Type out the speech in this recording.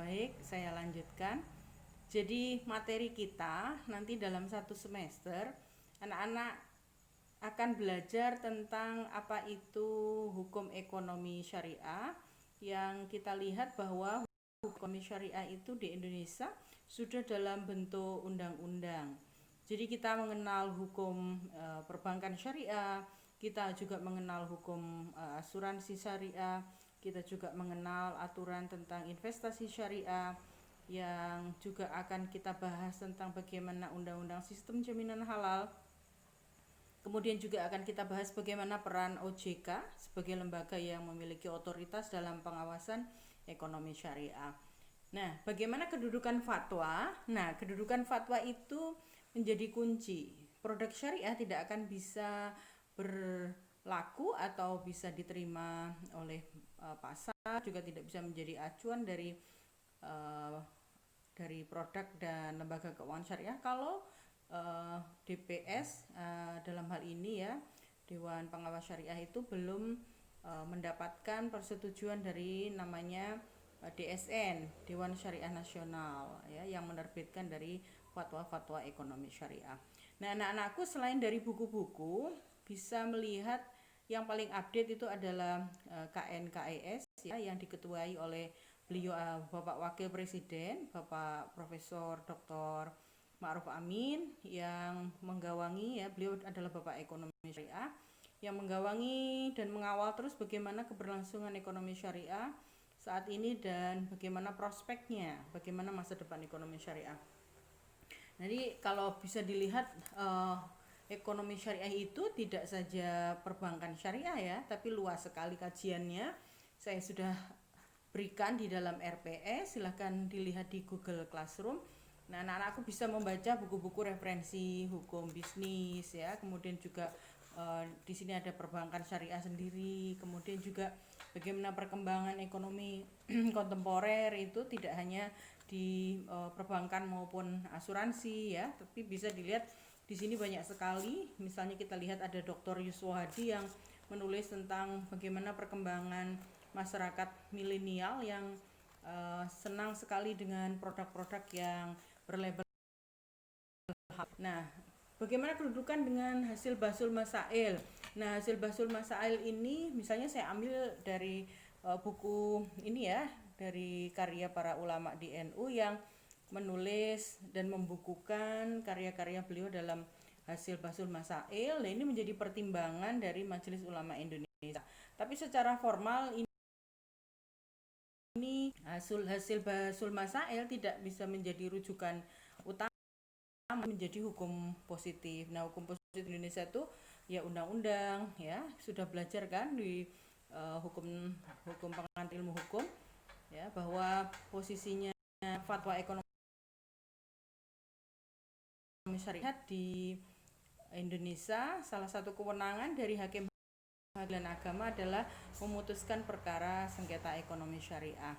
Baik, saya lanjutkan. Jadi materi kita nanti dalam satu semester, anak-anak akan belajar tentang apa itu hukum ekonomi syariah. Yang kita lihat bahwa hukum ekonomi syariah itu di Indonesia sudah dalam bentuk undang-undang. Jadi kita mengenal hukum perbankan syariah, kita juga mengenal hukum asuransi syariah, kita juga mengenal aturan tentang investasi syariah, yang juga akan kita bahas tentang bagaimana undang-undang sistem jaminan halal. Kemudian juga akan kita bahas bagaimana peran OJK sebagai lembaga yang memiliki otoritas dalam pengawasan ekonomi syariah. Nah, bagaimana kedudukan fatwa? Nah, kedudukan fatwa itu menjadi kunci. Produk syariah tidak akan bisa berlaku atau bisa diterima oleh pasar, juga tidak bisa menjadi acuan dari produk dan lembaga keuangan syariah kalau DPS dalam hal ini ya, Dewan Pengawas Syariah itu belum mendapatkan persetujuan dari namanya DSN, Dewan Syariah Nasional ya, yang menerbitkan dari fatwa-fatwa ekonomi syariah. Nah, anak-anakku selain dari buku-buku bisa melihat yang paling update itu adalah KNKES ya, yang diketuai oleh beliau Bapak Wakil Presiden, Bapak Profesor Dr. Ma'ruf Amin, yang menggawangi ya, beliau adalah Bapak Ekonomi Syariah yang menggawangi dan mengawal terus bagaimana keberlangsungan ekonomi syariah saat ini dan bagaimana prospeknya, bagaimana masa depan ekonomi syariah. Jadi kalau bisa dilihat ekonomi syariah itu tidak saja perbankan syariah ya, tapi luas sekali kajiannya. Saya sudah berikan di dalam RPS, silahkan dilihat di Google Classroom. Nah, anak-anakku bisa membaca buku-buku referensi hukum bisnis ya, kemudian juga di sini ada perbankan syariah sendiri, kemudian juga bagaimana perkembangan ekonomi kontemporer itu tidak hanya di perbankan maupun asuransi ya, tapi bisa dilihat di sini banyak sekali. Misalnya kita lihat ada Dr. Yuswo Hadi yang menulis tentang bagaimana perkembangan masyarakat milenial yang senang sekali dengan produk-produk yang berlabel. Nah, bagaimana kedudukan dengan hasil Basul Masail? Nah, hasil Basul Masail ini misalnya saya ambil dari buku ini ya, dari karya para ulama di NU yang menulis dan membukukan karya-karya beliau dalam hasil Basul Masail. Nah, ini menjadi pertimbangan dari Majelis Ulama Indonesia. Tapi secara formal ini hasil Basul Masail tidak bisa menjadi rujukan utama menjadi hukum positif. Nah, hukum positif Indonesia itu ya undang-undang ya, sudah belajar kan di hukum pengantin ilmu hukum ya, bahwa posisinya fatwa ekonomi syariat di Indonesia, salah satu kewenangan dari hakim pengadilan agama adalah memutuskan perkara sengketa ekonomi syariah.